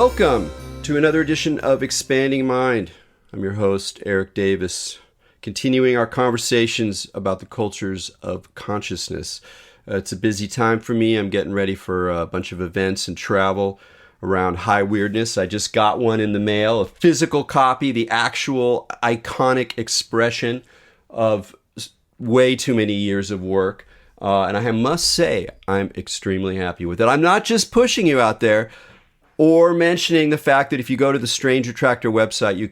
Welcome to another edition of Expanding Mind. I'm your host, Erik Davis, continuing our conversations about the cultures of consciousness. It's a busy time for me. I'm getting ready for a bunch of events and travel around high weirdness. I just got one in the mail, a physical copy, the actual iconic expression of way too many years of work. And I must say, I'm extremely happy with it. I'm not just pushing you out there or mentioning the fact that if you go to the Strange Attractor website, you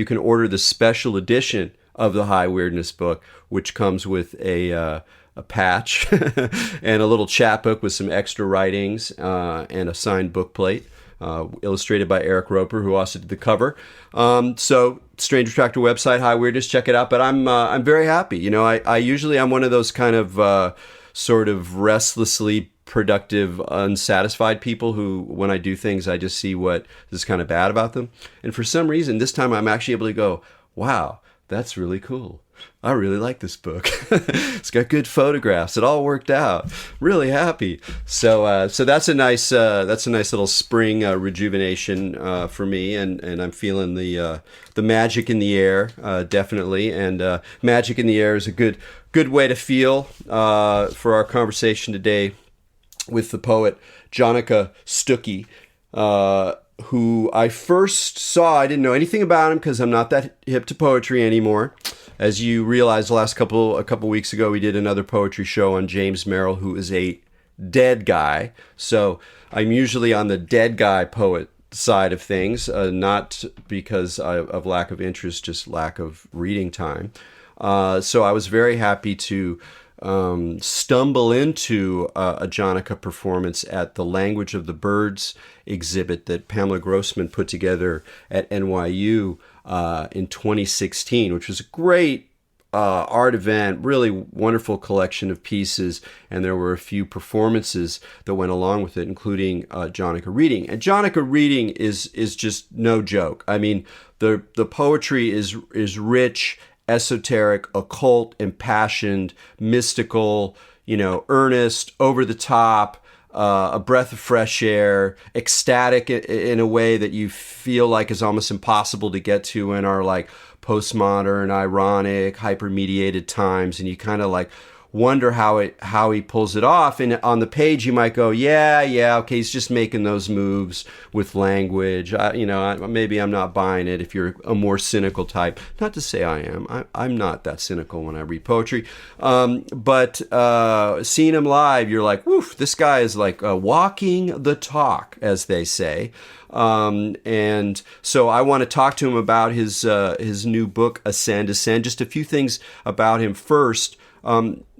can order the special edition of the High Weirdness book, which comes with a patch and a little chapbook with some extra writings and a signed book plate, illustrated by Erik Roper, who also did the cover. So Strange Attractor website, High Weirdness, check it out. But I'm very happy. You know, I'm one of those kind of sort of restlessly productive, unsatisfied people who, when I do things, I just see what is kind of bad about them. And for some reason, this time I'm actually able to go, wow, that's really cool. I really like this book. It's got good photographs. It all worked out. Really happy. So that's a nice little spring rejuvenation for me, and I'm feeling the magic in the air, definitely. And magic in the air is a good way to feel for our conversation today with the poet Janaka Stucky, who I first saw. I didn't know anything about him because I'm not that hip to poetry anymore. As you realized, a couple weeks ago, we did another poetry show on James Merrill, who is a dead guy. So I'm usually on the dead guy poet side of things, not because of lack of interest, just lack of reading time. So I was very happy to stumble into a Janaka performance at the Language of the Birds exhibit that Pamela Grossman put together at NYU in 2016, which was a great art event, really wonderful collection of pieces, and there were a few performances that went along with it, including Janaka reading. And Janaka reading is just no joke. I mean, the poetry is rich, esoteric, occult, impassioned, mystical, earnest, over the top, a breath of fresh air, ecstatic in a way that you feel like is almost impossible to get to in our like postmodern, ironic, hyper-mediated times, and you kind of like wonder how he pulls it off. And on the page, you might go, yeah, okay, he's just making those moves with language. Maybe I'm not buying it if you're a more cynical type. Not to say I am. I'm not that cynical when I read poetry. But seeing him live, you're like, woof, this guy is like walking the talk, as they say. And so I want to talk to him about his new book, Ascend. Just a few things about him first.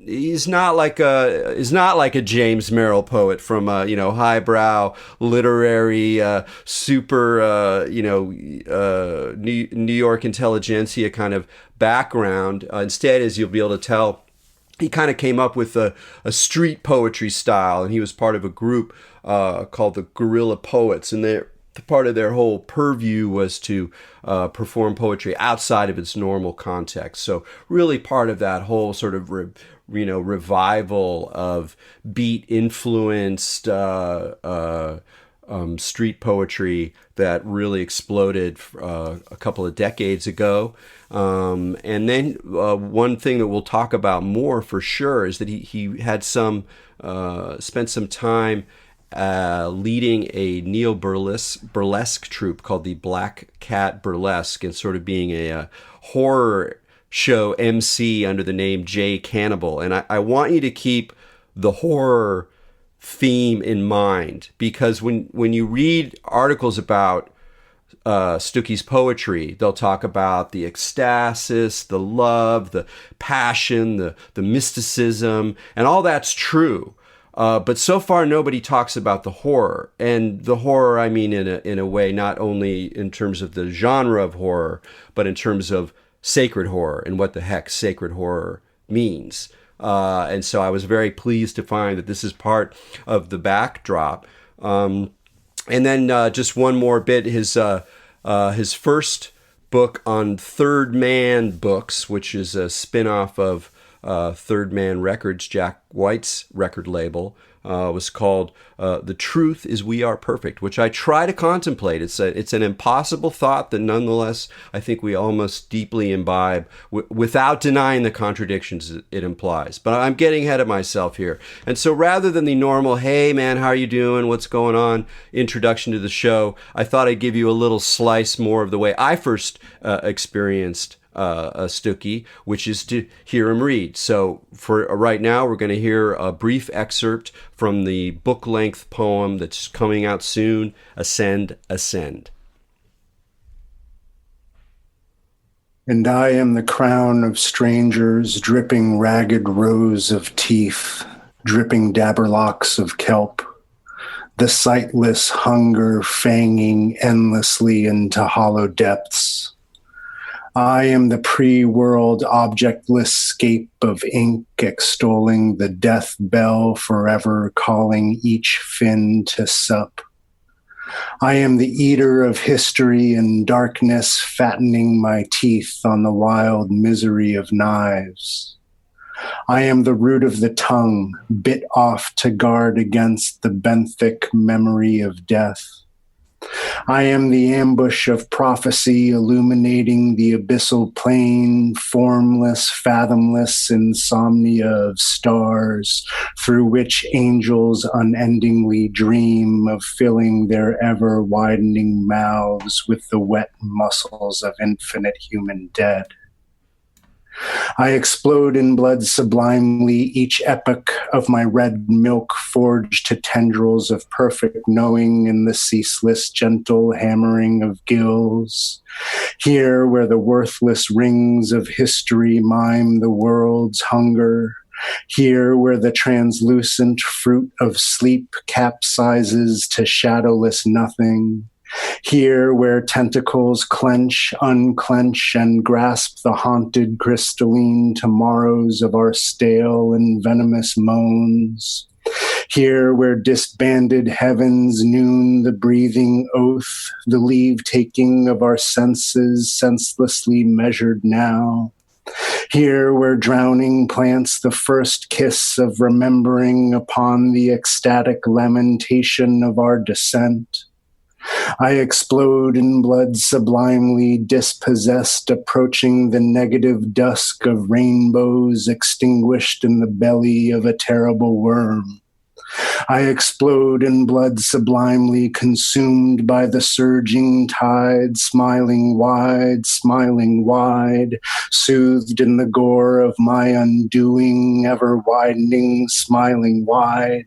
He's not like a James Merrill poet from highbrow literary super New York intelligentsia kind of background. Instead, as you'll be able to tell, he kind of came up with a street poetry style, and he was part of a group called the Guerrilla Poets, and part of their whole purview was to perform poetry outside of its normal context. So really part of that whole sort of revival of beat-influenced street poetry that really exploded a couple of decades ago. And then one thing that we'll talk about more for sure is that he had spent some time leading a neo-burlesque troupe called the Black Cat Burlesque, and sort of being a horror show MC under the name Jay Cannibal. And I want you to keep the horror theme in mind, because when you read articles about Stucky's poetry, they'll talk about the ecstasis, the love, the passion, the mysticism, and all that's true. But so far, nobody talks about the horror. And the horror, I mean, in a way, not only in terms of the genre of horror, but in terms of sacred horror and what the heck sacred horror means. And so I was very pleased to find that this is part of the backdrop. And then just one more bit, his first book on Third Man Books, which is a spin-off of Third Man Records, Jack White's record label. Was called The Truth Is We Are Perfect, which I try to contemplate. It's an impossible thought that nonetheless I think we all must deeply imbibe without denying the contradictions it implies. But I'm getting ahead of myself here. And so rather than the normal, hey man, how are you doing? What's going on? Introduction to the show, I thought I'd give you a little slice more of the way I first experienced Stucky, which is to hear him read. So for right now, we're going to hear a brief excerpt from the book-length poem that's coming out soon, Ascend, Ascend. And I am the crown of strangers, dripping ragged rows of teeth, dripping dabberlocks of kelp, the sightless hunger fanging endlessly into hollow depths. I am the pre-world objectless scape of ink extolling the death bell forever calling each fin to sup. I am the eater of history and darkness fattening my teeth on the wild misery of knives. I am the root of the tongue bit off to guard against the benthic memory of death. I am the ambush of prophecy illuminating the abyssal plain, formless, fathomless insomnia of stars through which angels unendingly dream of filling their ever-widening mouths with the wet muscles of infinite human dead. I explode in blood sublimely each epoch of my red milk forged to tendrils of perfect knowing in the ceaseless gentle hammering of gills. Here where the worthless rings of history mime the world's hunger. Here where the translucent fruit of sleep capsizes to shadowless nothing. Here where tentacles clench, unclench, and grasp the haunted crystalline tomorrows of our stale and venomous moans. Here where disbanded heavens noon the breathing oath, the leave-taking of our senses senselessly measured now. Here where drowning plants the first kiss of remembering upon the ecstatic lamentation of our descent. I explode in blood sublimely dispossessed, approaching the negative dusk of rainbows extinguished in the belly of a terrible worm. I explode in blood sublimely consumed by the surging tide, smiling wide, soothed in the gore of my undoing, ever widening, smiling wide.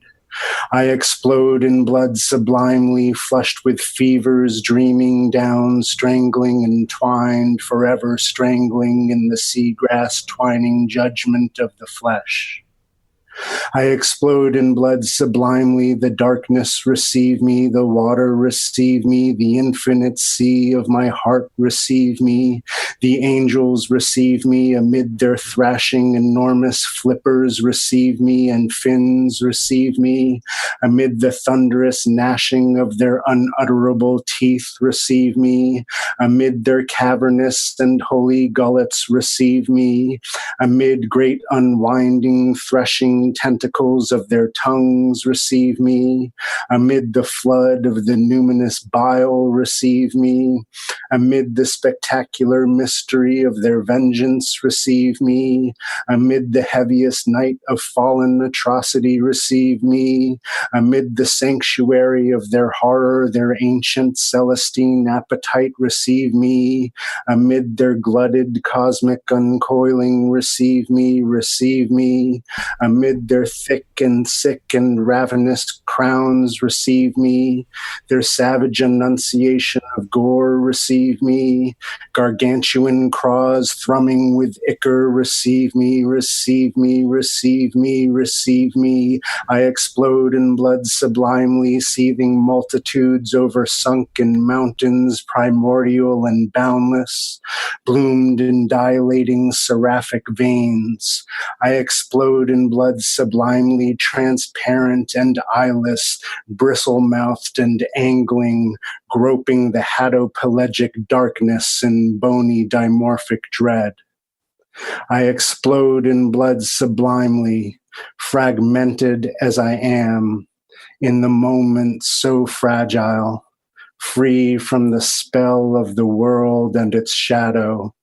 I explode in blood sublimely, flushed with fevers, dreaming down, strangling, entwined, forever strangling in the seagrass twining judgment of the flesh. I explode in blood sublimely, the darkness receive me, the water receive me, the infinite sea of my heart receive me, the angels receive me, amid their thrashing enormous flippers receive me, and fins receive me, amid the thunderous gnashing of their unutterable teeth receive me, amid their cavernous and holy gullets receive me, amid great unwinding, threshing tentacles of their tongues receive me, amid the flood of the numinous bile receive me, amid the spectacular mystery of their vengeance receive me, amid the heaviest night of fallen atrocity receive me, amid the sanctuary of their horror, their ancient celestine appetite receive me, amid their glutted cosmic uncoiling receive me, amid their thick and sick and ravenous crowns receive me, their savage enunciation of gore receive me, gargantuan craws thrumming with ichor receive me, I explode in blood sublimely, seething multitudes over sunken mountains, primordial and boundless, bloomed in dilating seraphic veins. I explode in blood sublimely, transparent and eyeless, bristle-mouthed and angling, groping the hadopelagic darkness in bony dimorphic dread. I explode in blood sublimely, fragmented as I am, in the moment so fragile, free from the spell of the world and its shadow.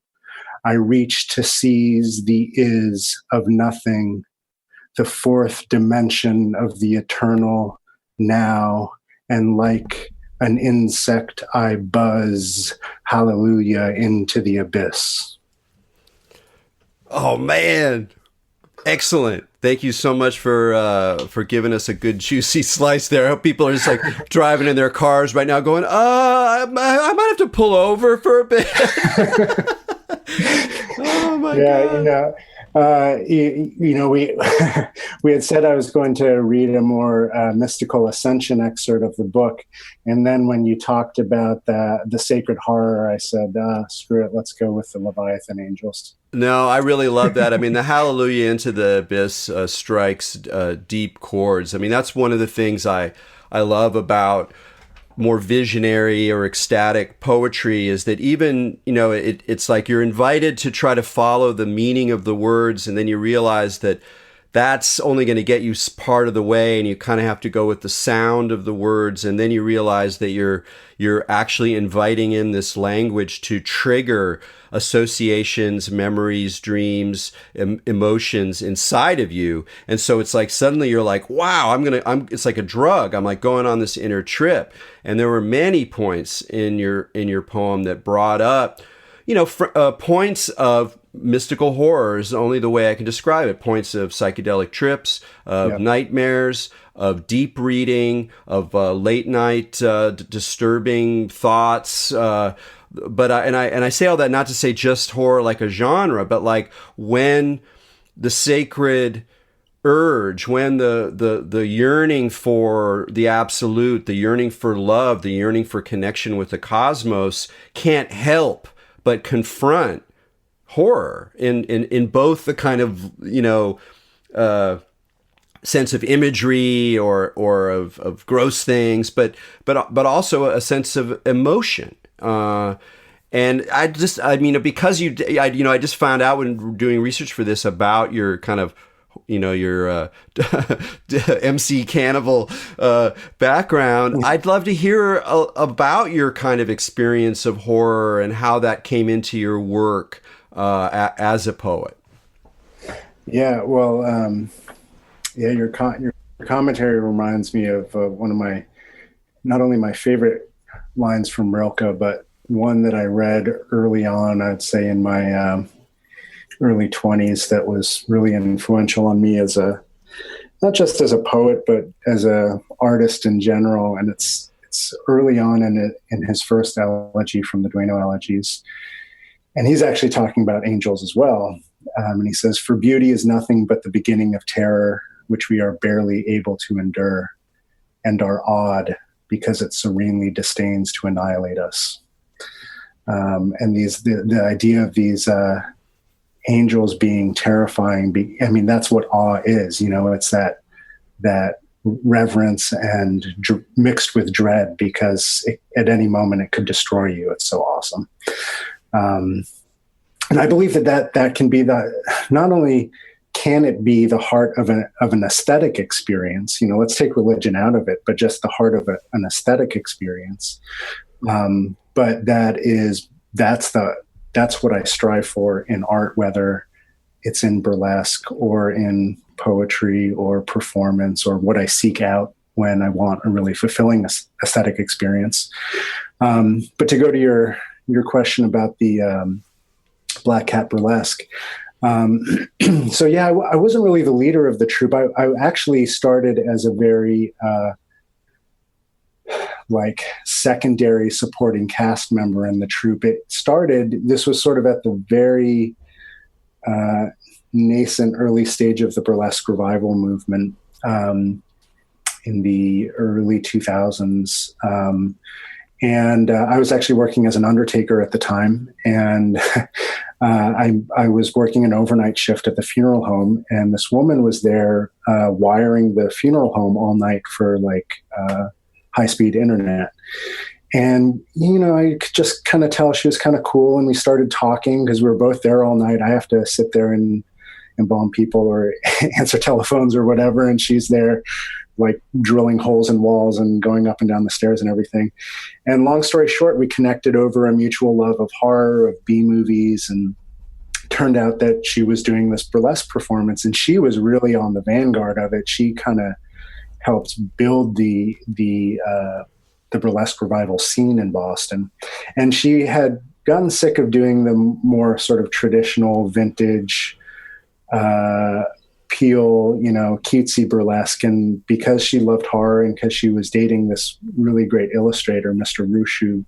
I reach to seize the is of nothing, the fourth dimension of the eternal now, and like an insect I buzz, hallelujah, into the abyss. Oh man, excellent! Thank you so much for giving us a good juicy slice there. I hope people are just like driving in their cars right now, going, I might have to pull over for a bit." Oh my God! We we had said I was going to read a more mystical ascension excerpt of the book, and then when you talked about the sacred horror, I said, "Screw it, let's go with the Leviathan angels." No, I really love that. I mean, the Hallelujah into the Abyss strikes deep chords. I mean, that's one of the things I love about more visionary or ecstatic poetry, is that even, it's like you're invited to try to follow the meaning of the words, and then you realize that that's only going to get you part of the way, and you kind of have to go with the sound of the words, and then you realize that you're actually inviting in this language to trigger associations, memories, dreams, emotions inside of you. And so it's like suddenly you're like, wow, it's like a drug. I'm like going on this inner trip. And there were many points in your poem that brought up, points of mystical horrors, only the way I can describe it. Points of psychedelic trips, of nightmares, of deep reading, of late night disturbing thoughts. But I say all that not to say just horror like a genre, but like when the sacred urge, when the yearning for the absolute, the yearning for love, the yearning for connection with the cosmos can't help but confront horror in both the kind of sense of imagery or of gross things, but also a sense of emotion. And I just found out when doing research for this about your kind of, your MC Cannibal background. I'd love to hear about your kind of experience of horror and how that came into your work as a poet. Yeah, well, your commentary reminds me of one of my, not only my favorite lines from Rilke, but one that I read early on, I'd say in my early 20s, that was really influential on me as not just as a poet, but as a artist in general. And it's early on in his first elegy from the Duino Elegies. And he's actually talking about angels as well. And he says, "For beauty is nothing but the beginning of terror, which we are barely able to endure, and are awed because it serenely disdains to annihilate us." And the idea of these angels being terrifying, that's what awe is. It's that reverence and mixed with dread, because at any moment it could destroy you. It's so awesome. And I believe that can be not only can it be the heart of an aesthetic experience, let's take religion out of it, but just the heart of an aesthetic experience. But that's what I strive for in art, whether it's in burlesque or in poetry or performance, or what I seek out when I want a really fulfilling aesthetic experience. But to go to your question about the Black Cat burlesque. So yeah, I wasn't really the leader of the troupe. I actually started as a very secondary supporting cast member in the troupe. This was sort of at the very nascent early stage of the burlesque revival movement in the early 2000s. And I was actually working as an undertaker at the time, and I was working an overnight shift at the funeral home, and this woman was there wiring the funeral home all night for high-speed internet. And, I could just kind of tell she was kind of cool. And we started talking because we were both there all night. I have to sit there and embalm people or answer telephones or whatever. And she's there like drilling holes in walls and going up and down the stairs and everything. And long story short, we connected over a mutual love of horror, of B movies, and turned out that she was doing this burlesque performance, and she was really on the vanguard of it. She kind of helped build the burlesque revival scene in Boston. And she had gotten sick of doing the more sort of traditional vintage Peel, cutesy burlesque. And because she loved horror and because she was dating this really great illustrator, Mr. Roosh, who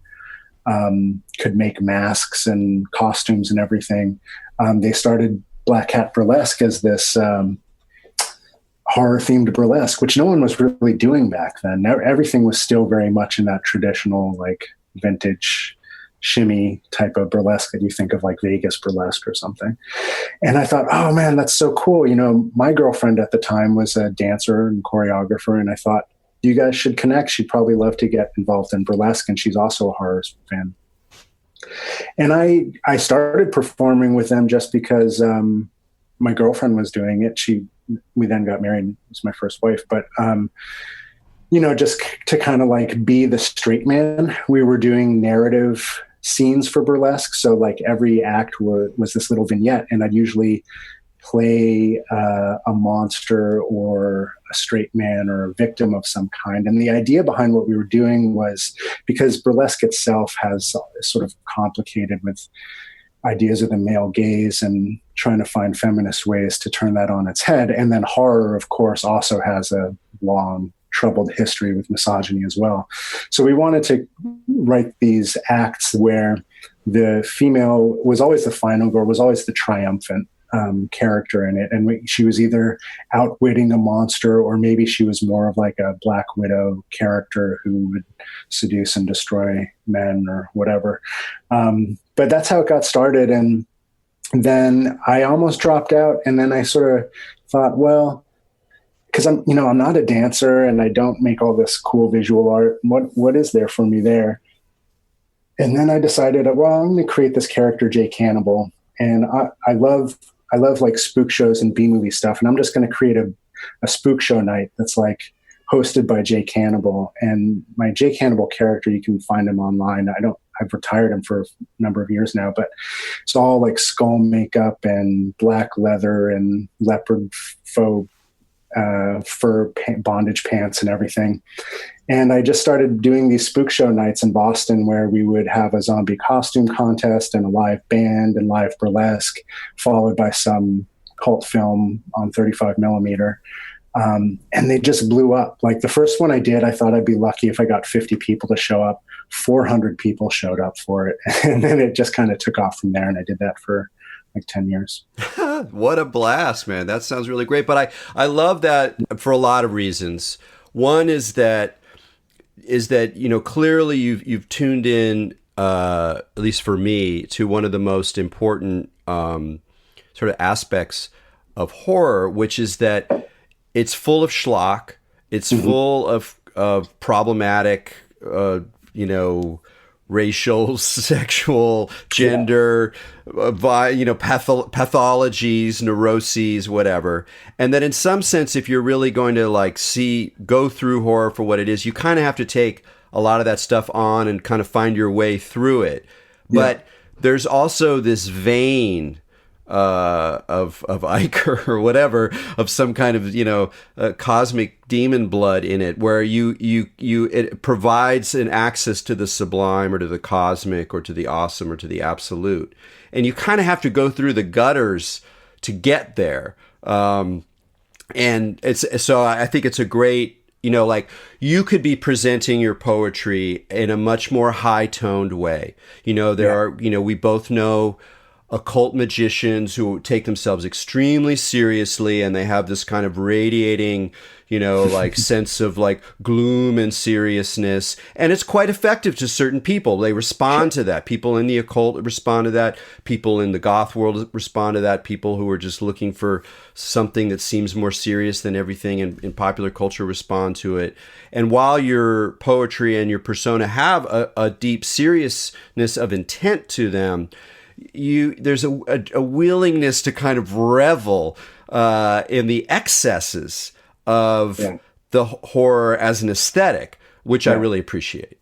could make masks and costumes and everything, they started Black Hat Burlesque as this horror-themed burlesque, which no one was really doing back then. Everything was still very much in that traditional, like, vintage shimmy type of burlesque that you think of like Vegas burlesque or something. And I thought, oh man, that's so cool. My girlfriend at the time was a dancer and choreographer, and I thought, you guys should connect. She'd probably love to get involved in burlesque, and she's also a horror fan. And I started performing with them just because my girlfriend was doing it. We then got married. It was my first wife, but just to kind of like be the straight man. We were doing narrative scenes for burlesque. So like every act was this little vignette, and I'd usually play a monster or a straight man or a victim of some kind. And the idea behind what we were doing was, because burlesque itself has sort of complicated with ideas of the male gaze and trying to find feminist ways to turn that on its head. And then horror, of course, also has a long troubled history with misogyny as well. So we wanted to write these acts where the female was always the final girl, was always the triumphant character in it. And she was either outwitting a monster, or maybe she was more of like a Black Widow character who would seduce and destroy men or whatever. But that's how it got started. And then I almost dropped out. And then I sort of thought, well, because I'm not a dancer and I don't make all this cool visual art. What is there for me there? And then I decided, well, I'm going to create this character, Jay Cannibal. And I love like spook shows and B-movie stuff. And I'm just going to create a spook show night that's like hosted by Jay Cannibal. And my Jay Cannibal character, you can find him online. I've retired him for a number of years now, but it's all like skull makeup and black leather and leopard faux fur bondage pants and everything. And I just started doing these spook show nights in Boston, where we would have a zombie costume contest and a live band and live burlesque, followed by some cult film on 35 millimeter. And they just blew up. Like the first one I did, I thought I'd be lucky if I got 50 people to show up. 400 people showed up for it. And then it just kind of took off from there. And I did that for like 10 years. What a blast, man. That sounds really great. But I love that for a lot of reasons. One is that clearly you've tuned in, at least for me, to one of the most important sort of aspects of horror, which is that it's full of schlock. It's full of problematic, racial, sexual, gender, pathologies, neuroses, whatever. And that in some sense, if you're really going to go through horror for what it is, you kind of have to take a lot of that stuff on and kind of find your way through it. Yeah. But there's also this vein of Iker or whatever, of some kind of cosmic demon blood in it, where it provides an access to the sublime or to the cosmic or to the awesome or to the absolute, and you kind of have to go through the gutters to get there. And I think it's a great, you could be presenting your poetry in a much more high-toned way. We both know occult magicians who take themselves extremely seriously, and they have this kind of radiating, like sense of like gloom and seriousness. And it's quite effective to certain people. They respond to that. People in the occult respond to that. People in the goth world respond to that. People who are just looking for something that seems more serious than everything in popular culture respond to it. And while your poetry and your persona have a deep seriousness of intent to them, there's a willingness to kind of revel in the excesses of the horror as an aesthetic, which I really appreciate.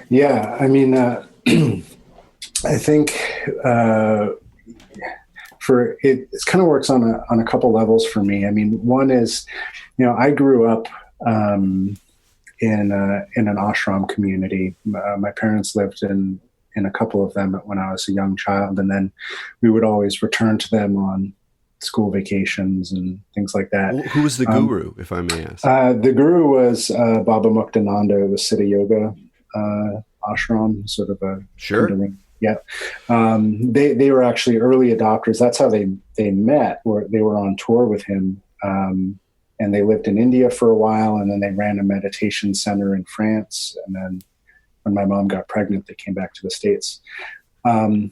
Yeah, I mean, I think it kind of works on a couple levels for me. I mean, one is, I grew up in an ashram community. My parents lived in a couple of them when I was a young child, and then we would always return to them on school vacations and things like that. Who was the guru, if I may ask? The guru was Baba Muktananda. It was Siddha Yoga ashram, sort of a Kundalini. Yeah. They were actually early adopters. That's how they met. They were on tour with him, and they lived in India for a while, and then they ran a meditation center in France, and then when my mom got pregnant, they came back to the States. And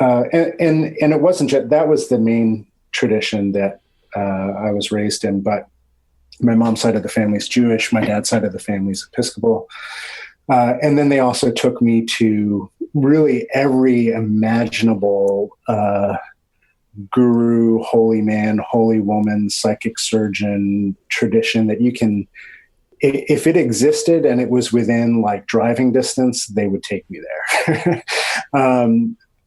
it wasn't just, that was the main tradition that I was raised in, but my mom's side of the family is Jewish. My dad's side of the family is Episcopal. And then they also took me to really every imaginable guru, holy man, holy woman, psychic surgeon tradition that you can, if it existed and it was within like driving distance, they would take me there.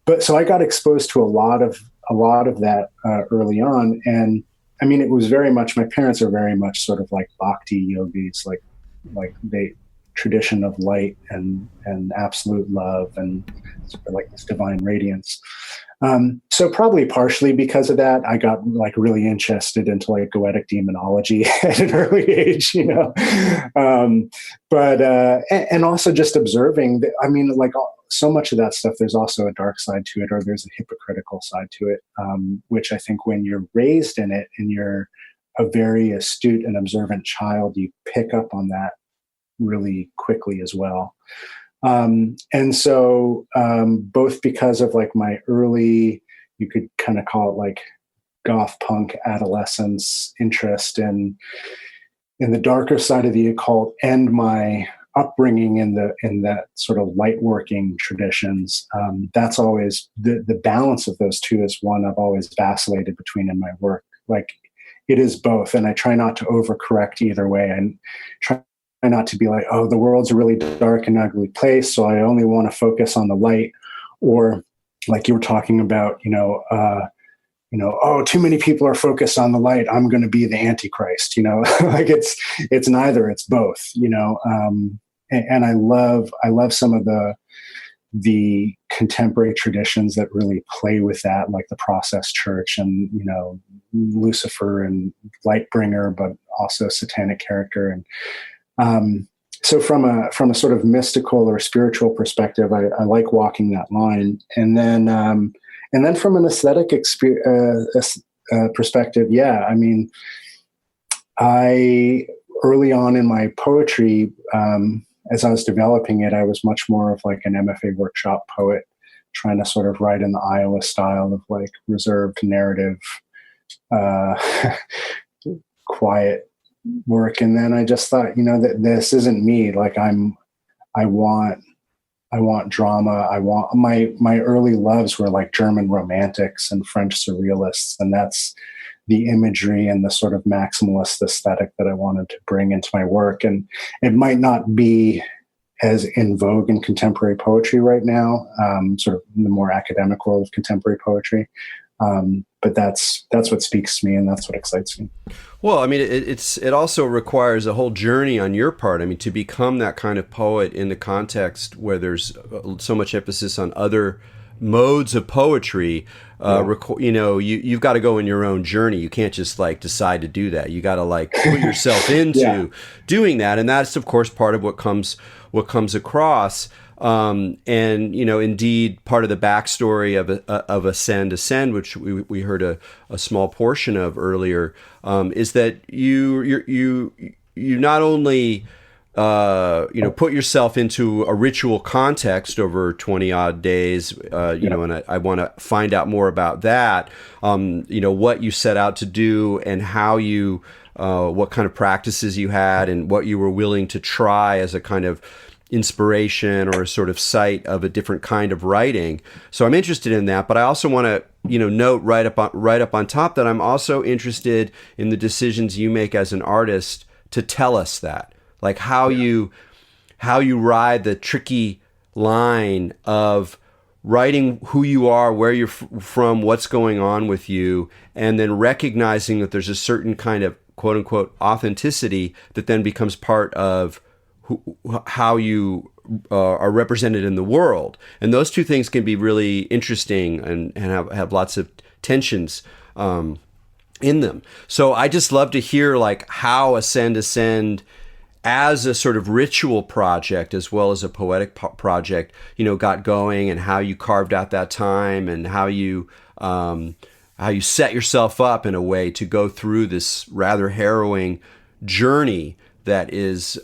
But so I got exposed to a lot of that early on. And I mean, it was very much, my parents are very much sort of like bhakti yogis, like they tradition of light and absolute love and sort of like this divine radiance. So probably partially because of that, I got like really interested into like goetic demonology at an early age, and also just observing that, I mean, like so much of that stuff, there's also a dark side to it, or there's a hypocritical side to it, which I think when you're raised in it and you're a very astute and observant child, you pick up on that really quickly as well. And so both because of like my early, you could kind of call it like goth punk adolescence interest in the darker side of the occult, and my upbringing in that sort of light working traditions, that's always the balance of those two is one I've always vacillated between in my work. Like it is both, and I try not to overcorrect either way, and try not to be like, oh, the world's a really dark and ugly place, so I only want to focus on the light. Or like you were talking about, oh, too many people are focused on the light, I'm going to be the Antichrist, like it's neither, it's both, and I love some of the contemporary traditions that really play with that, like the Process Church and, Lucifer and Lightbringer, but also satanic character. And, so from a sort of mystical or spiritual perspective, I like walking that line. And then from an aesthetic perspective, yeah, I mean, early on in my poetry, as I was developing it, I was much more of like an MFA workshop poet, trying to sort of write in the Iowa style of like reserved narrative, quiet work. And then I just thought, that this isn't me. Like I want drama. I want my early loves were like German romantics and French surrealists. And that's the imagery and the sort of maximalist aesthetic that I wanted to bring into my work. And it might not be as in vogue in contemporary poetry right now, sort of in the more academic world of contemporary poetry. But that's what speaks to me, and that's what excites me. Well, I mean, it also requires a whole journey on your part. I mean, to become that kind of poet in the context where there's so much emphasis on other modes of poetry, you've got to go in your own journey. You can't just like decide to do that. You got to like put yourself into doing that, and that's of course part of what comes across. And indeed, part of the backstory of Ascend, which we heard a small portion of earlier, is that you not only put yourself into a ritual context over 20 odd days, and I want to find out more about that, what you set out to do and how you, what kind of practices you had and what you were willing to try as a kind of inspiration or a sort of site of a different kind of writing. So I'm interested in that, but I also want to, note right up on top that I'm also interested in the decisions you make as an artist to tell us that, like how you ride the tricky line of writing who you are, where you're from, what's going on with you, and then recognizing that there's a certain kind of quote unquote authenticity that then becomes part of how you are represented in the world. And those two things can be really interesting and have lots of tensions in them. So I just love to hear like how Ascend as a sort of ritual project as well as a poetic project, got going, and how you carved out that time, and how you set yourself up in a way to go through this rather harrowing journey that is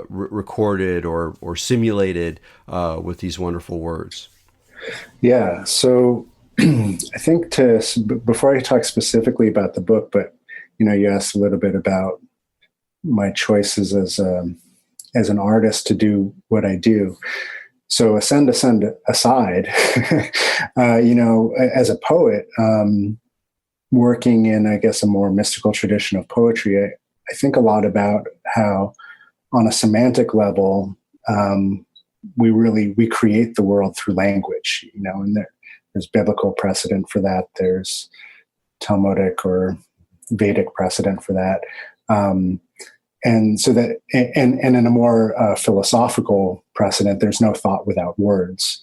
recorded or simulated with these wonderful words. Yeah. So I think before I talk specifically about the book, but you asked a little bit about my choices as an artist to do what I do. So ascend aside, as a poet, working in, I guess, a more mystical tradition of poetry, I think a lot about how on a semantic level, we create the world through language, and there's biblical precedent for that. There's Talmudic or Vedic precedent for that. And so that, and in a more philosophical precedent, there's no thought without words.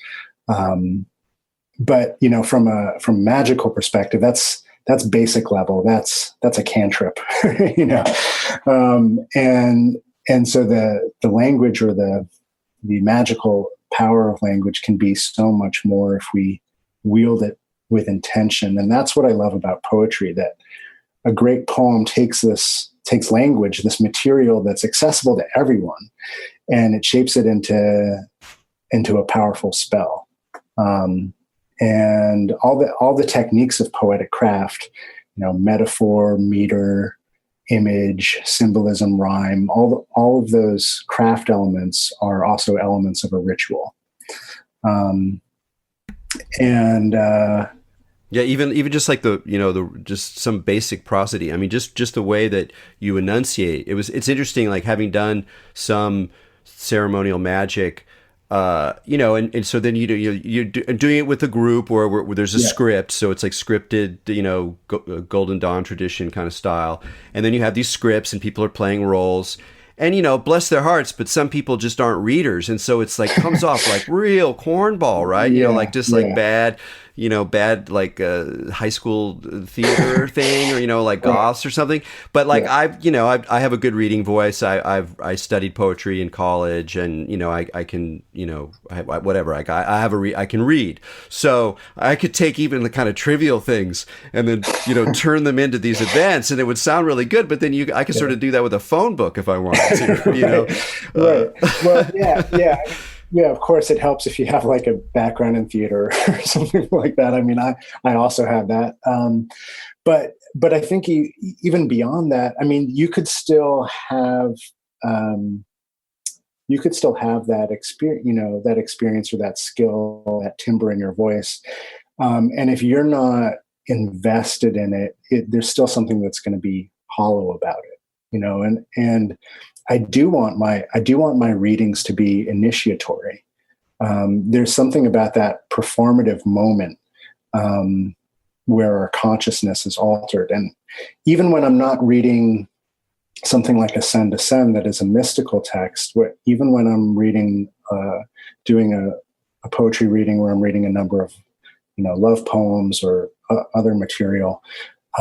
But from a magical perspective, that's basic level. That's a cantrip, and so the language or the magical power of language can be so much more if we wield it with intention. And that's what I love about poetry, that a great poem takes language, this material that's accessible to everyone, and it shapes it into a powerful spell. And all the techniques of poetic craft, metaphor, meter, image, symbolism, rhyme, all of those craft elements are also elements of a ritual. Yeah, even just like just some basic prosody. I mean, just the way that you enunciate. It's interesting, like having done some ceremonial magic, and so then you're doing it with a group where there's a script, so it's like scripted, Golden Dawn tradition kind of style, and then you have these scripts and people are playing roles. And, bless their hearts, but some people just aren't readers. And so it's like, comes off like real cornball, right? Like bad, bad, like high school theater thing, or, like goths or something. But like, I have a good reading voice. I studied poetry in college, and, I can, whatever, I can read. So I could take even the kind of trivial things and then, turn them into these events, and it would sound really good. But then I could sort of do that with a phone book if I wanted to, Right. Well, yeah. Of course, it helps if you have like a background in theater or something like that. I mean, I also have that. But I think even beyond that, I mean, you could still have that experience or that skill, that timbre in your voice. And if you're not invested in it, there's still something that's going to be hollow about it, and I do want my readings to be initiatory. There's something about that performative moment where our consciousness is altered. And even when I'm not reading something like Ascend that is a mystical text, even when I'm reading, doing a poetry reading where I'm reading a number of, love poems or other material,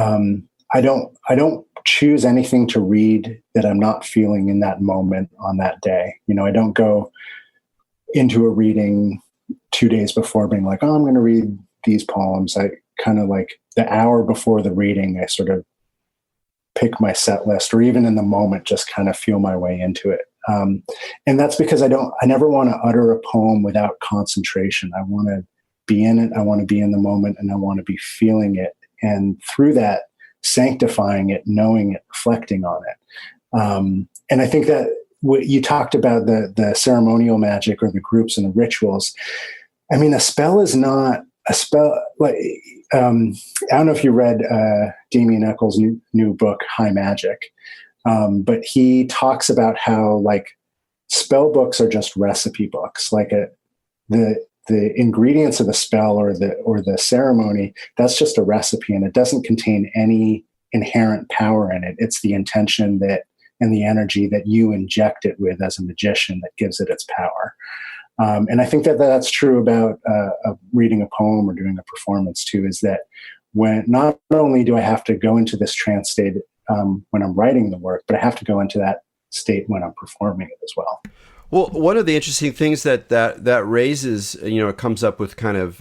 I don't choose anything to read that I'm not feeling in that moment on that day. I don't go, into a reading 2 days before, being like, oh, I'm going to read these poems. I kind of like the hour before the reading, I sort of pick my set list, or even in the moment, just kind of feel my way into it. And that's because I never want to utter a poem without concentration. I want to be in it. I want to be in the moment, and I want to be feeling it. And through that, sanctifying it, knowing it, reflecting on it. And I think that you talked about the ceremonial magic or the groups and the rituals. I mean, a spell is not a spell. Like, I don't know if you read Damien Eccles' new book, High Magic, but he talks about how like spell books are just recipe books. Like the ingredients of the spell or the ceremony, that's just a recipe, and it doesn't contain any inherent power in it. It's the intention and the energy that you inject it with as a magician that gives it its power. And I think that that's true about reading a poem or doing a performance too, is that when not only do I have to go into this trance state when I'm writing the work, but I have to go into that state when I'm performing it as well. Well, one of the interesting things that raises, it comes up with kind of,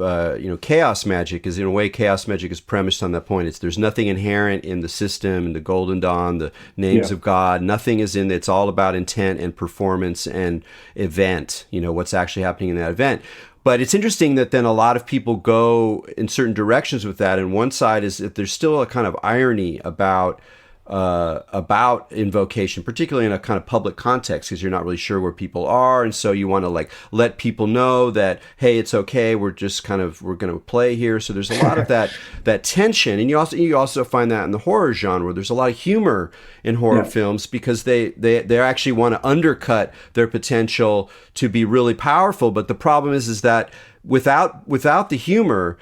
chaos magic is, in a way, chaos magic is premised on that point. There's nothing inherent in the system and the Golden Dawn, the names of God. Nothing is in it. It's all about intent and performance and event, what's actually happening in that event. But it's interesting that then a lot of people go in certain directions with that. And one side is that there's still a kind of irony about invocation, particularly in a kind of public context, because you're not really sure where people are, and so you want to like let people know that, hey, it's okay, we're going to play here. So there's a lot of that tension, and you also find that in the horror genre. There's a lot of humor in horror films because they actually want to undercut their potential to be really powerful. But the problem is that without the humor,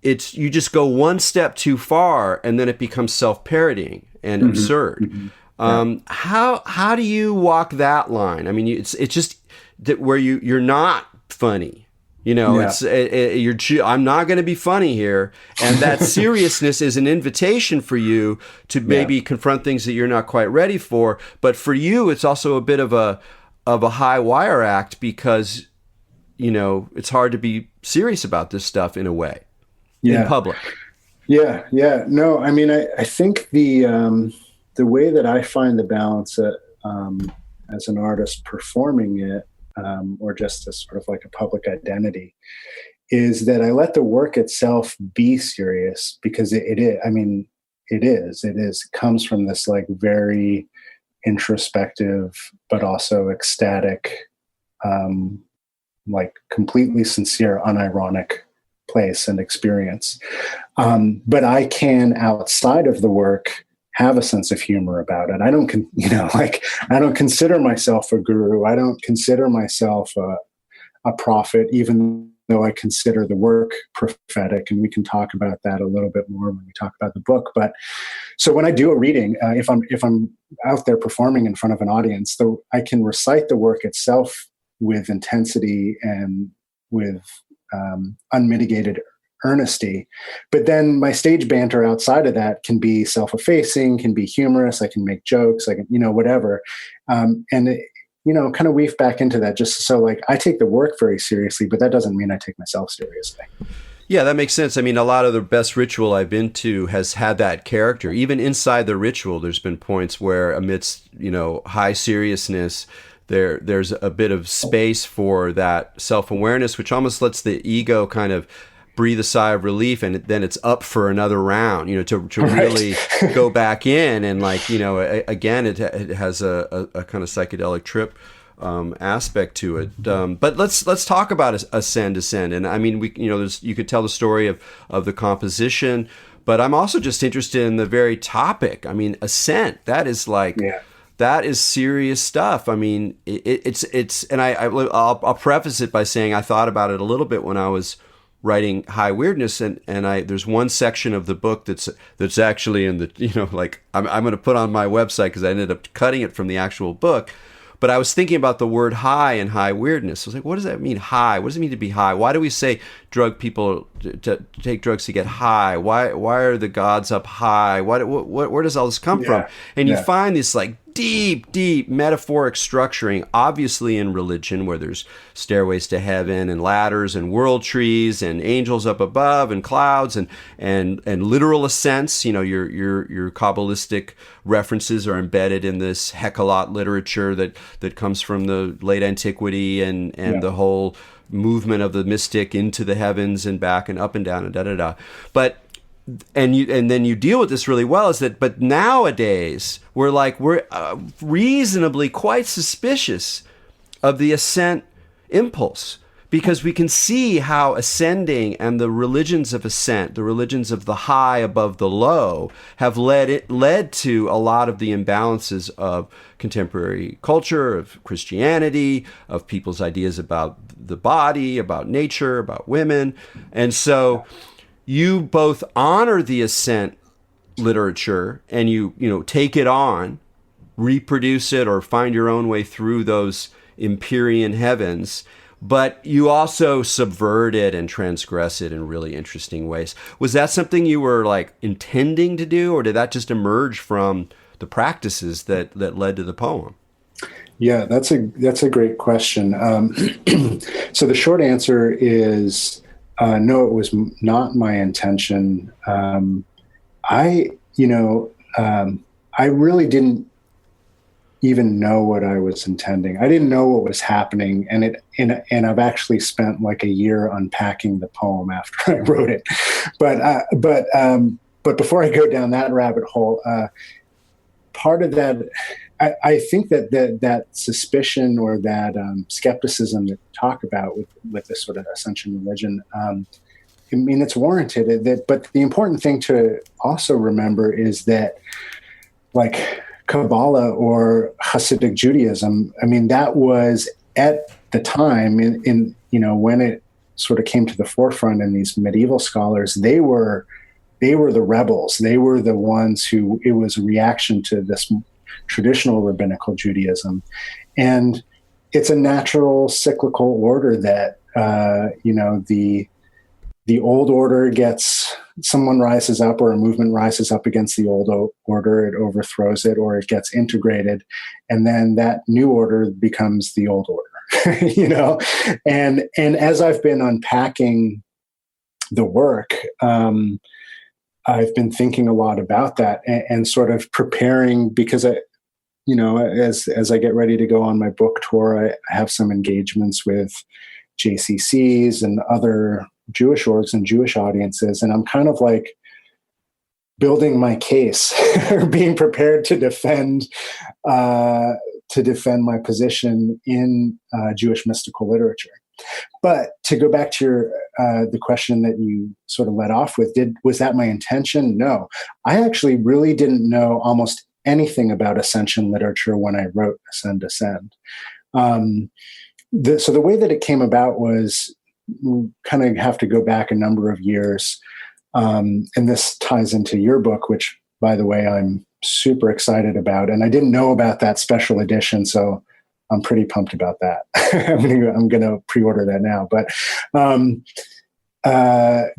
you just go one step too far, and then it becomes self-parodying and absurd. How do you walk that line? I mean, it's just that where you're not funny. I'm not going to be funny here, and that seriousness is an invitation for you to maybe confront things that you're not quite ready for. But for you, it's also a bit of a high wire act because it's hard to be serious about this stuff in a way in public. Yeah. No, I mean, I think the way that I find the balance as an artist performing it, or just as sort of like a public identity, is that I let the work itself be serious, because it is. I mean, it is. It comes from this like very introspective, but also ecstatic, like completely sincere, unironic place and experience. But I can, outside of the work, have a sense of humor about it. I don't consider myself a guru. I don't consider myself a prophet, even though I consider the work prophetic. And we can talk about that a little bit more when we talk about the book. But so when I do a reading, if I'm out there performing in front of an audience, though, I can recite the work itself with intensity and with unmitigated earnesty. But then my stage banter outside of that can be self-effacing, can be humorous. I can make jokes, I can, whatever. And it, kind of weave back into that, just so like I take the work very seriously, but that doesn't mean I take myself seriously. Yeah, that makes sense. I mean, a lot of the best ritual I've been to has had that character. Even inside the ritual, there's been points where amidst, high seriousness, there's a bit of space for that self-awareness, which almost lets the ego kind of breathe a sigh of relief, and then it's up for another round, to really go back in. And like, again, it has a kind of psychedelic trip aspect to it. But let's talk about Ascend, Descend. And I mean, you could tell the story of the composition, but I'm also just interested in the very topic. I mean, ascent, that is like... Yeah. That is serious stuff. I mean, it's, and I'll preface it by saying I thought about it a little bit when I was writing High Weirdness, and there's one section of the book that's actually in the, I'm going to put on my website because I ended up cutting it from the actual book. But I was thinking about the word high and high weirdness. I was like, what does that mean, high? What does it mean to be high? Why do we say drug people to take drugs to get high? Why are the gods up high? Where does all this come from? And you find this like deep metaphoric structuring, obviously in religion, where there's stairways to heaven and ladders and world trees and angels up above and clouds and literal ascents. You know, your Kabbalistic references are embedded in this Hecalot literature that comes from the late antiquity and the whole movement of the mystic into the heavens and back and up and down and da-da-da. But then you deal with this really well, is that, but nowadays we're reasonably quite suspicious of the ascent impulse, because we can see how ascending and the religions of ascent, the religions of the high above the low, have led to a lot of the imbalances of contemporary culture, of Christianity, of people's ideas about the body, about nature, about women. And so you both honor the ascent literature and you take it on, reproduce it, or find your own way through those Empyrean heavens, but you also subvert it and transgress it in really interesting ways. Was that something you were like intending to do, or did that just emerge from the practices that led to the poem? Yeah, that's a great question. So the short answer is no, it was not my intention. I really didn't even know what I was intending. I didn't know what was happening, and I've actually spent like a year unpacking the poem after I wrote it. But before I go down that rabbit hole, part of that, I think that suspicion or that skepticism that you talk about with this sort of ascension religion, I mean, it's warranted. But the important thing to also remember is that, like Kabbalah or Hasidic Judaism, I mean, that was at the time in when it sort of came to the forefront, and these medieval scholars, they were the rebels. They were the ones who, it was a reaction to this traditional rabbinical Judaism. And it's a natural cyclical order that, the old order gets, someone rises up, or a movement rises up against the old order, it overthrows it, or it gets integrated. And then that new order becomes the old order, and as I've been unpacking the work, I've been thinking a lot about that and sort of preparing, because as I get ready to go on my book tour, I have some engagements with JCCs and other Jewish orgs and Jewish audiences, and I'm kind of like building my case or being prepared to defend my position in Jewish mystical literature. But to go back to the question that you sort of led off with, was that my intention? No, I actually really didn't know almost anything about ascension literature when I wrote Ascend Descend. So the way that it came about was, kind of have to go back a number of years. And this ties into your book, which, by the way, I'm super excited about. And I didn't know about that special edition, so I'm pretty pumped about that. I'm going to pre-order that now. But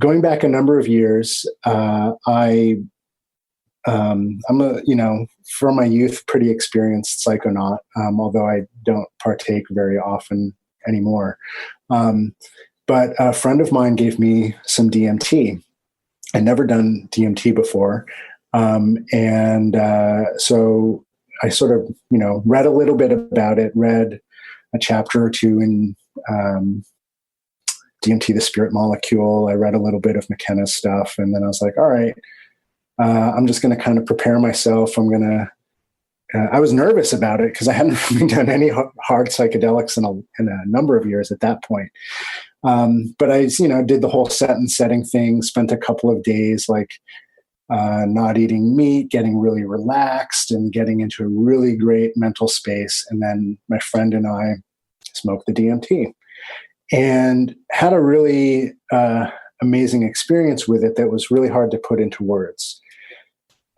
going back a number of years, I'm from my youth, pretty experienced psychonaut, although I don't partake very often anymore. But a friend of mine gave me some DMT. I'd never done DMT before. So I sort of, read a little bit about it, read a chapter or two in DMT, the Spirit Molecule. I read a little bit of McKenna's stuff. And then I was like, all right, I'm just going to kind of prepare myself. I was nervous about it because I hadn't really done any hard psychedelics in a number of years at that point. But I, did the whole set and setting thing, spent a couple of days not eating meat, getting really relaxed and getting into a really great mental space. And then my friend and I smoked the DMT and had a really amazing experience with it that was really hard to put into words,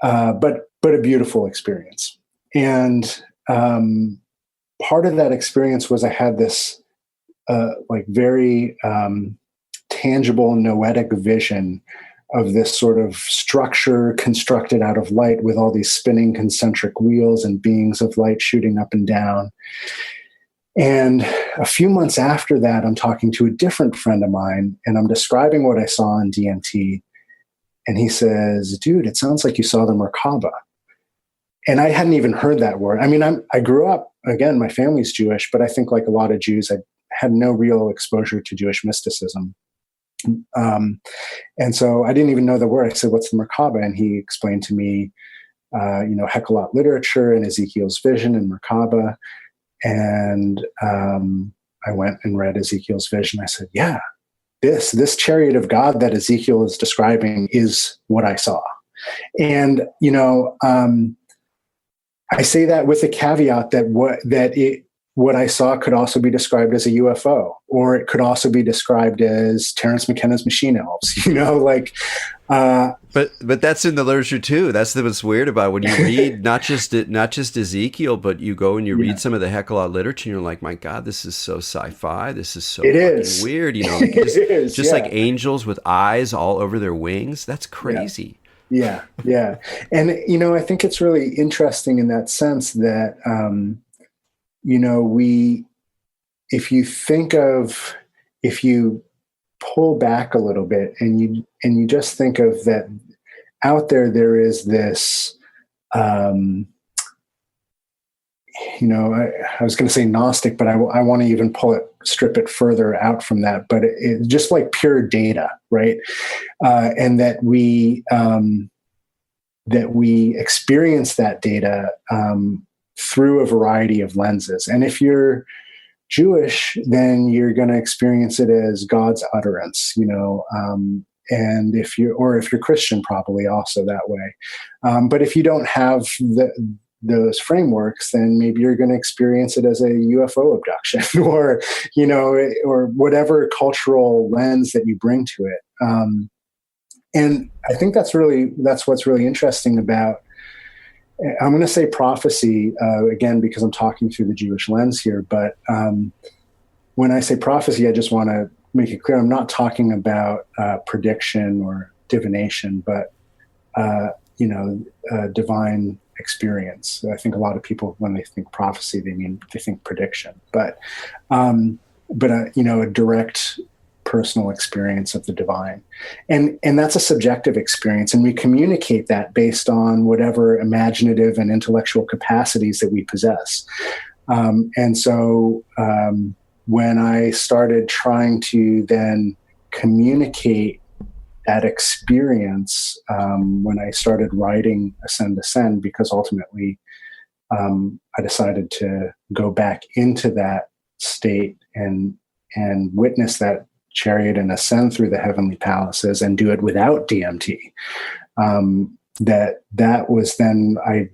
but a beautiful experience. And part of that experience was I had this very tangible noetic vision this sort of structure constructed out of light with all these spinning concentric wheels and beings of light shooting up and down. And a few months after that, I'm talking to a different friend of mine, and I'm describing what I saw in DMT. And he says, dude, it sounds like you saw the Merkaba. And I hadn't even heard that word. I mean, I grew up, again, my family's Jewish, but I think like a lot of Jews, I had no real exposure to Jewish mysticism. And so I didn't even know the word. I said, what's the Merkaba? And he explained to me, Heckelot literature and Ezekiel's vision and Merkaba. And I went and read Ezekiel's vision. I said, yeah, this chariot of God that Ezekiel is describing is what I saw. And, I say that with a caveat that what I saw could also be described as a UFO, or it could also be described as Terence McKenna's machine elves, But that's in the literature too. That's what's weird about when you read not just Ezekiel, but you go and you read some of the Heckelot literature, and you're like, my God, this is so sci-fi. This is so fucking weird. Just like angels with eyes all over their wings. That's crazy. Yeah. And, I think it's really interesting in that sense that, if you pull back a little bit and you just think of that out there is this, I was going to say Gnostic, but I want to even strip it further out from that, but it just like pure data, right? And that we experience that data through a variety of lenses. And if you're Jewish, then you're going to experience it as God's utterance, and if you're Christian, probably also that way. But if you don't have those frameworks, then maybe you're going to experience it as a UFO abduction or whatever cultural lens that you bring to it. And I think that's what's really interesting about, I'm going to say prophecy, again, because I'm talking through the Jewish lens here. But when I say prophecy, I just want to make it clear, I'm not talking about prediction or divination, but, divine experience. I think a lot of people, when they think prophecy, they think prediction, but a direct personal experience of the divine. And that's a subjective experience. And we communicate that based on whatever imaginative and intellectual capacities that we possess. And so when I started trying to then communicate that experience, when I started writing Ascend Descend, because ultimately I decided to go back into that state and witness that chariot and ascend through the heavenly palaces and do it without DMT. That was then I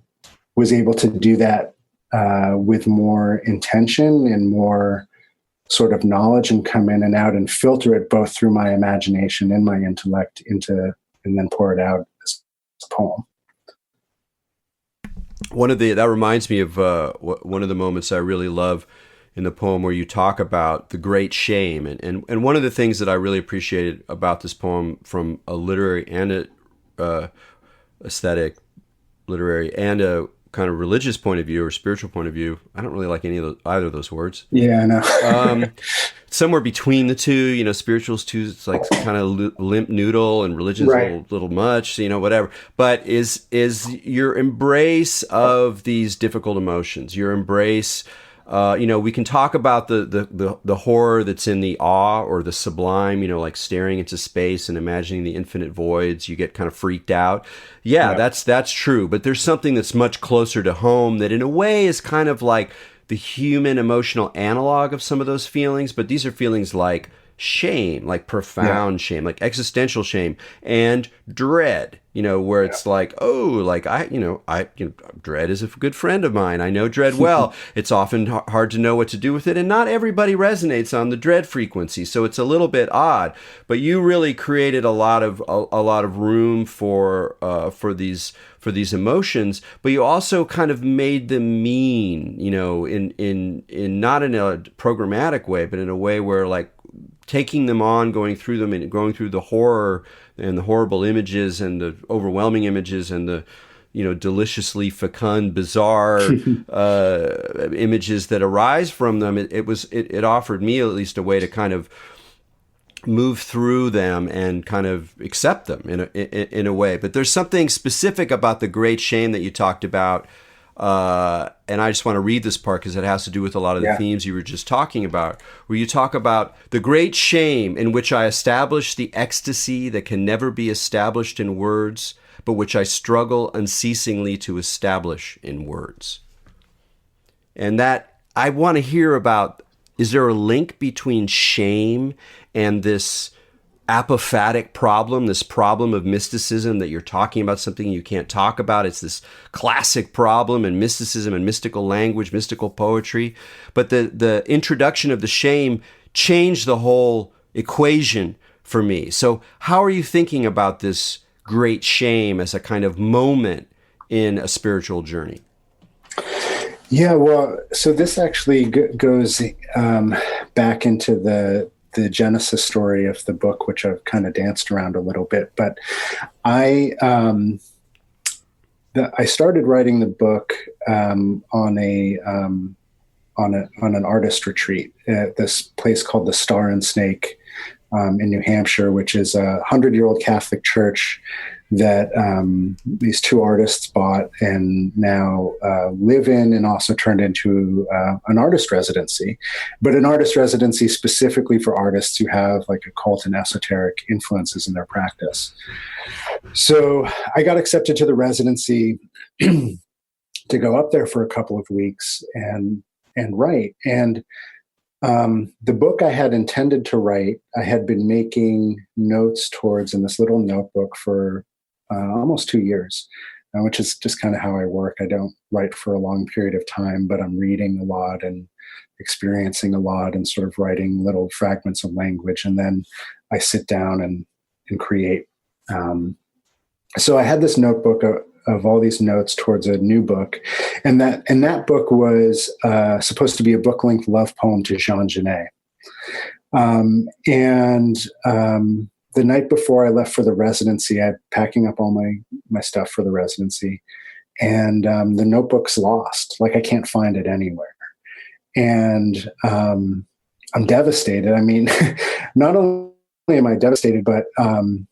was able to do that with more intention and more sort of knowledge, and come in and out and filter it both through my imagination and my intellect and then pour it out as a poem. That reminds me of one of the moments I really love in the poem where you talk about the great shame. And one of the things that I really appreciated about this poem from a literary and a aesthetic, literary and a kind of religious point of view or spiritual point of view, I don't really like either of those words. Yeah, I know. Somewhere between the two, spiritual's too, it's like kind of limp noodle, and religion's right. a little much, whatever. But is your embrace of these difficult emotions, your embrace. We can talk about the horror that's in the awe or the sublime, like staring into space and imagining the infinite voids. You get kind of freaked out. Yeah. That's true. But there's something that's much closer to home that in a way is kind of like the human emotional analog of some of those feelings. But these are feelings like shame, like profound shame, like existential shame and dread, where it's like, dread is a good friend of mine. I know dread well. It's often hard to know what to do with it. And not everybody resonates on the dread frequency. So it's a little bit odd, but you really created a lot of room for these emotions, but you also kind of made them mean, in not in a programmatic way, but in a way where like, taking them on, going through them, and going through the horror and the horrible images and the overwhelming images and the, deliciously fecund, bizarre images that arise from them, it offered me at least a way to kind of move through them and kind of accept them in a way. But there's something specific about the great shame that you talked about, and I just want to read this part because it has to do with a lot of the themes you were just talking about, where you talk about the great shame in which I establish the ecstasy that can never be established in words, but which I struggle unceasingly to establish in words. And that, I want to hear about, is there a link between shame and this apophatic problem, this problem of mysticism that you're talking about something you can't talk about? It's this classic problem in mysticism and mystical language, mystical poetry. But the introduction of the shame changed the whole equation for me. So how are you thinking about this great shame as a kind of moment in a spiritual journey? Yeah, well, so this actually goes back into the genesis story of the book, which I've kind of danced around a little bit. But I started writing the book on an artist retreat at this place called the Star and Snake in New Hampshire, which is a 100-year-old Catholic church that these two artists bought and now live in, and also turned into an artist residency, but an artist residency specifically for artists who have like occult and esoteric influences in their practice. So I got accepted to the residency to go up there for a couple of weeks and write. And the book I had intended to write, I had been making notes towards in this little notebook for almost 2 years, which is just kind of how I work. I don't write for a long period of time, but I'm reading a lot and experiencing a lot and sort of writing little fragments of language. And then I sit down and create. So I had this notebook of all these notes towards a new book. And that book was supposed to be a book-length love poem to Jean Genet. The night before I left for the residency, I'm packing up all my stuff for the residency, and the notebook's lost. Like, I can't find it anywhere. And I'm devastated. I mean, not only am I devastated, but I'm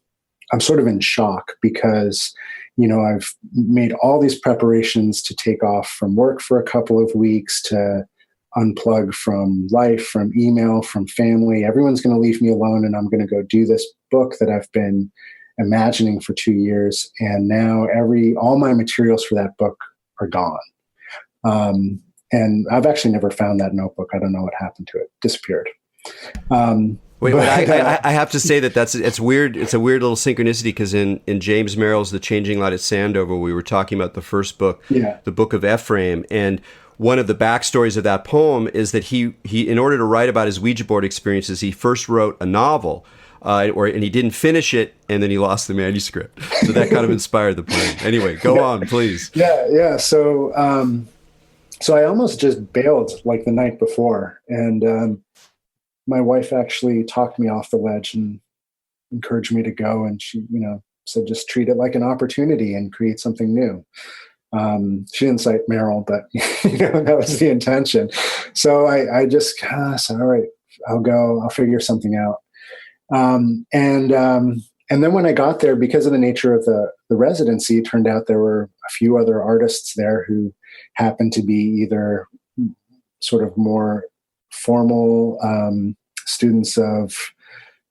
sort of in shock because, I've made all these preparations to take off from work for a couple of weeks, to unplug from life, from email, from family. Everyone's going to leave me alone, and I'm going to go do this book that I've been imagining for 2 years. And now all my materials for that book are gone. And I've actually never found that notebook. I don't know what happened to it. Disappeared. Wait, I have to say it's weird. It's a weird little synchronicity because in James Merrill's The Changing Light at Sandover, we were talking about the first book, the Book of Ephraim, and one of the backstories of that poem is that he in order to write about his Ouija board experiences, he first wrote a novel, and he didn't finish it, and then he lost the manuscript. So that kind of inspired the poem. Anyway, go on, please. Yeah. So I almost just bailed like the night before, and my wife actually talked me off the ledge and encouraged me to go, and she, said just treat it like an opportunity and create something new. She didn't cite Merrill, but that was the intention. So I just said, all right, I'll go. I'll figure something out. And then when I got there, because of the nature of the residency, it turned out there were a few other artists there who happened to be either sort of more formal students of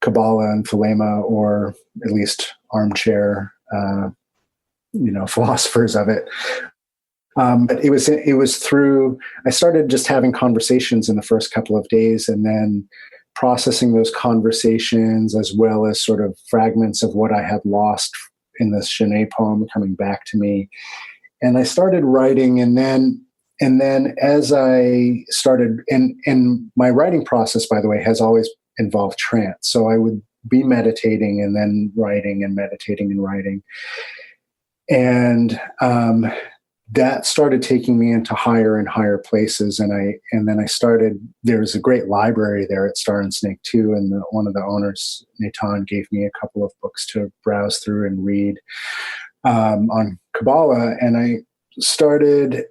Kabbalah and Thelema, or at least armchair philosophers of it. But it was through, I started just having conversations in the first couple of days, and then processing those conversations, as well as sort of fragments of what I had lost in this Genet poem coming back to me. And I started writing, and then as I started, and my writing process, by the way, has always involved trance. So I would be meditating and then writing, and meditating and writing. And that started taking me into higher and higher places. And then I started, there was a great library there at Star and Snake 2. And one of the owners, Nathan, gave me a couple of books to browse through and read on Kabbalah. And I started,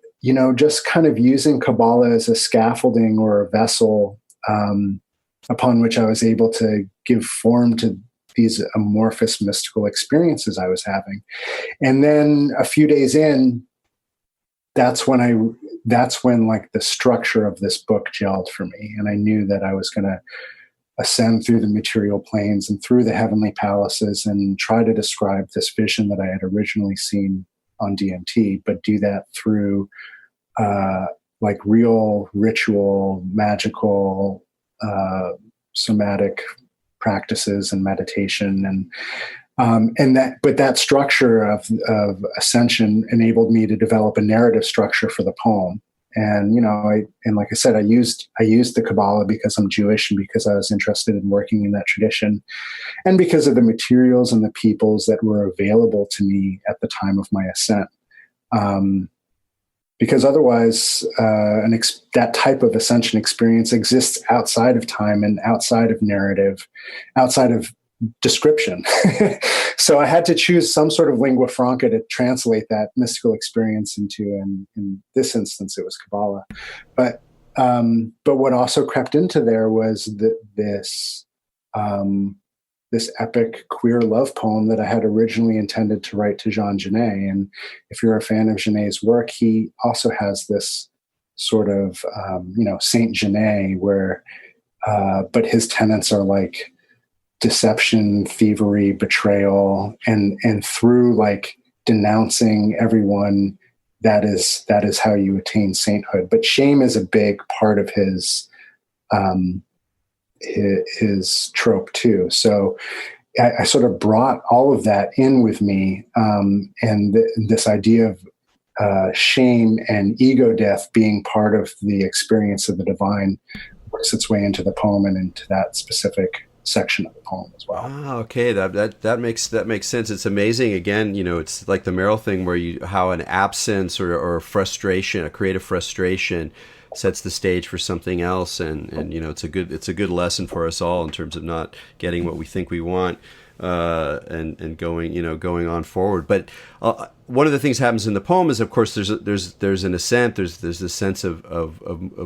just kind of using Kabbalah as a scaffolding or a vessel upon which I was able to give form to these amorphous mystical experiences I was having. And then a few days in, that's when like the structure of this book gelled for me. And I knew that I was going to ascend through the material planes and through the heavenly palaces and try to describe this vision that I had originally seen on DMT, but do that through like real ritual, magical, somatic practices and meditation. But that structure of ascension enabled me to develop a narrative structure for the poem. And, like I said, I used the Kabbalah because I'm Jewish and because I was interested in working in that tradition and because of the materials and the peoples that were available to me at the time of my ascent. Because otherwise, that type of ascension experience exists outside of time and outside of narrative, outside of description. So I had to choose some sort of lingua franca to translate that mystical experience into, and in this instance, it was Kabbalah. But what also crept into there was this epic queer love poem that I had originally intended to write to Jean Genet. And if you're a fan of Genet's work, he also has this sort of, Saint Genet where, but his tenets are like deception, thievery, betrayal, and through like denouncing everyone, that is how you attain sainthood. But shame is a big part of his trope too. So I sort of brought all of that in with me, and this idea of shame and ego death being part of the experience of the divine works its way into the poem and into that specific section of the poem as well. Ah, okay, that makes sense. It's amazing. Again, it's like the Merrill thing where how an absence or a frustration, a creative frustration, sets the stage for something else, and it's a good lesson for us all in terms of not getting what we think we want, and going on forward. But one of the things happens in the poem is, of course, there's an ascent. There's this sense of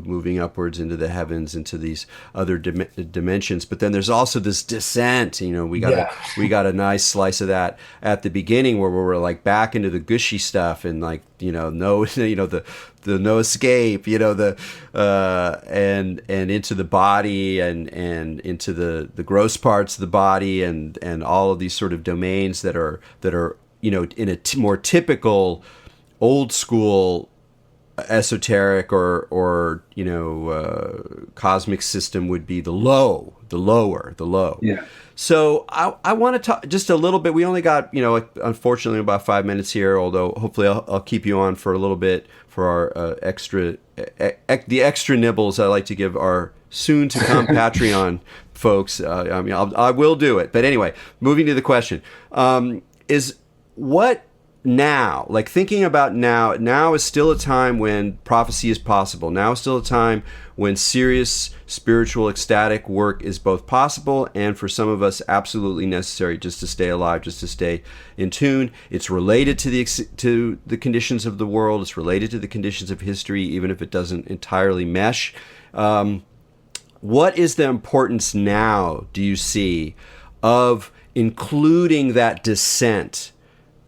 moving upwards into the heavens, into these other dimensions. But then there's also this descent. We got a nice slice of that at the beginning where we're like back into the gushy stuff and like the no escape, and into the body and into the gross parts of the body and all of these sort of domains that are in a more typical old school esoteric or cosmic system would be the low. Yeah. So I want to talk just a little bit. We only got, unfortunately about 5 minutes here, although hopefully I'll keep you on for a little bit for our the extra nibbles I like to give our soon to come Patreon folks. I will do it. But anyway, moving to the question, is what now, like thinking about now is still a time when prophecy is possible. Now is still a time when serious spiritual ecstatic work is both possible and for some of us absolutely necessary just to stay alive, just to stay in tune. It's related to the conditions of the world. It's related to the conditions of history, even if it doesn't entirely mesh. What is the importance now, do you see, of including that descent,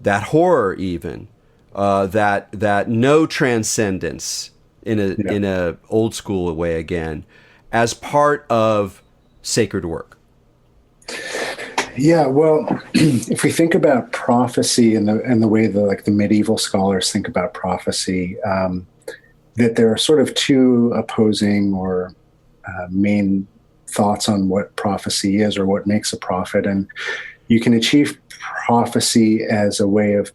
that horror even, that no transcendence in a old school way again, as part of sacred work? Yeah, well, if we think about prophecy and the way the medieval scholars think about prophecy, that there are sort of two opposing or main thoughts on what prophecy is or what makes a prophet. And you can achieve prophecy as a way of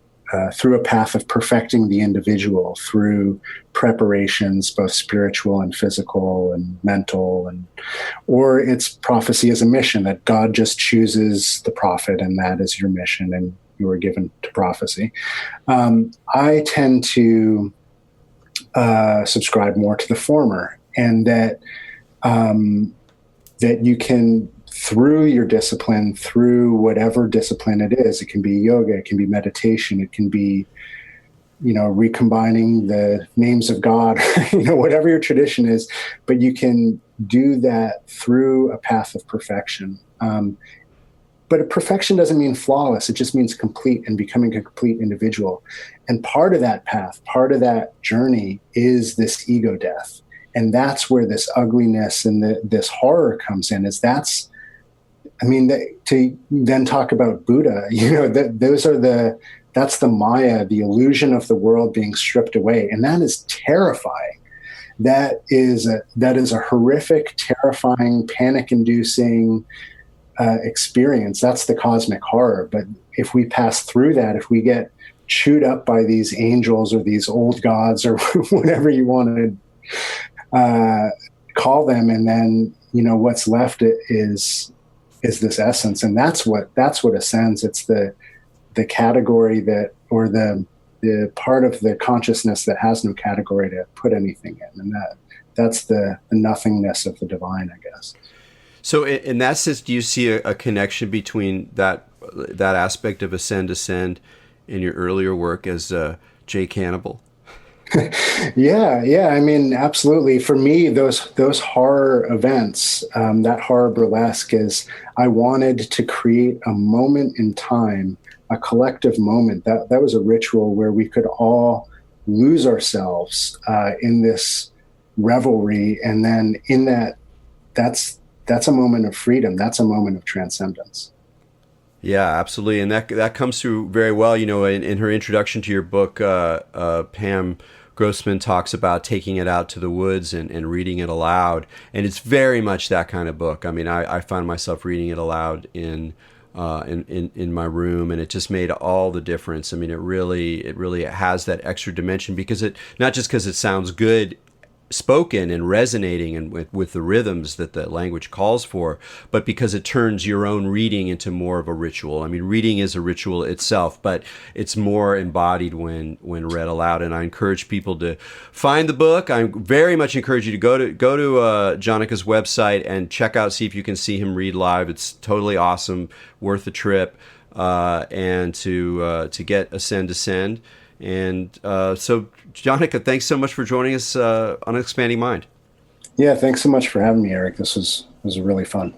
through a path of perfecting the individual through preparations, both spiritual and physical and mental, or it's prophecy as a mission that God just chooses the prophet and that is your mission. And you were given to prophecy. I tend to subscribe more to the former, and that that you can, through your discipline, through whatever discipline it is, it can be yoga, it can be meditation, it can be, recombining the names of God, whatever your tradition is, but you can do that through a path of perfection. But perfection doesn't mean flawless. It just means complete and becoming a complete individual. And part of that path, part of that journey is this ego death. And that's where this ugliness and this horror comes in, to then talk about Buddha, that's the Maya, the illusion of the world being stripped away. And that is terrifying. That is a horrific, terrifying, panic-inducing experience. That's the cosmic horror. But if we pass through that, if we get chewed up by these angels or these old gods or whatever you want to call them, and then what's left is this essence, and that's what ascends. It's the category that, or the part of the consciousness that has no category to put anything in, and that's the nothingness of the divine, I guess. So in that sense, do you see a connection between that aspect of ascend descend in your earlier work as Jay Cannibal? Yeah. I mean, absolutely. For me, those horror events, that horror burlesque, is I wanted to create a moment in time, a collective moment. That was a ritual where we could all lose ourselves in this revelry, and then in that's a moment of freedom. That's a moment of transcendence. Yeah, absolutely, and that comes through very well. In her introduction to your book, Pam Grossman talks about taking it out to the woods and reading it aloud, and it's very much that kind of book. I mean, I find myself reading it aloud in my room, and it just made all the difference. I mean, it really has that extra dimension, because not just because it sounds good spoken and resonating and with the rhythms that the language calls for, but because it turns your own reading into more of a ritual. I mean, reading is a ritual itself, but it's more embodied when read aloud. And I encourage people to find the book. I very much encourage you to go to Janaka's website and see if you can see him read live. It's totally awesome, worth the trip, and to get Ascend Descend. And so, Janaka, thanks so much for joining us on Expanding Mind. Yeah, thanks so much for having me, Erik. This was really fun.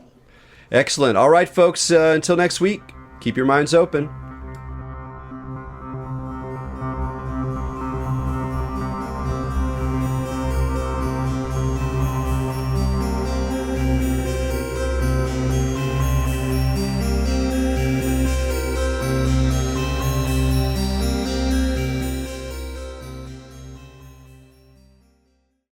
Excellent. All right, folks, until next week, keep your minds open.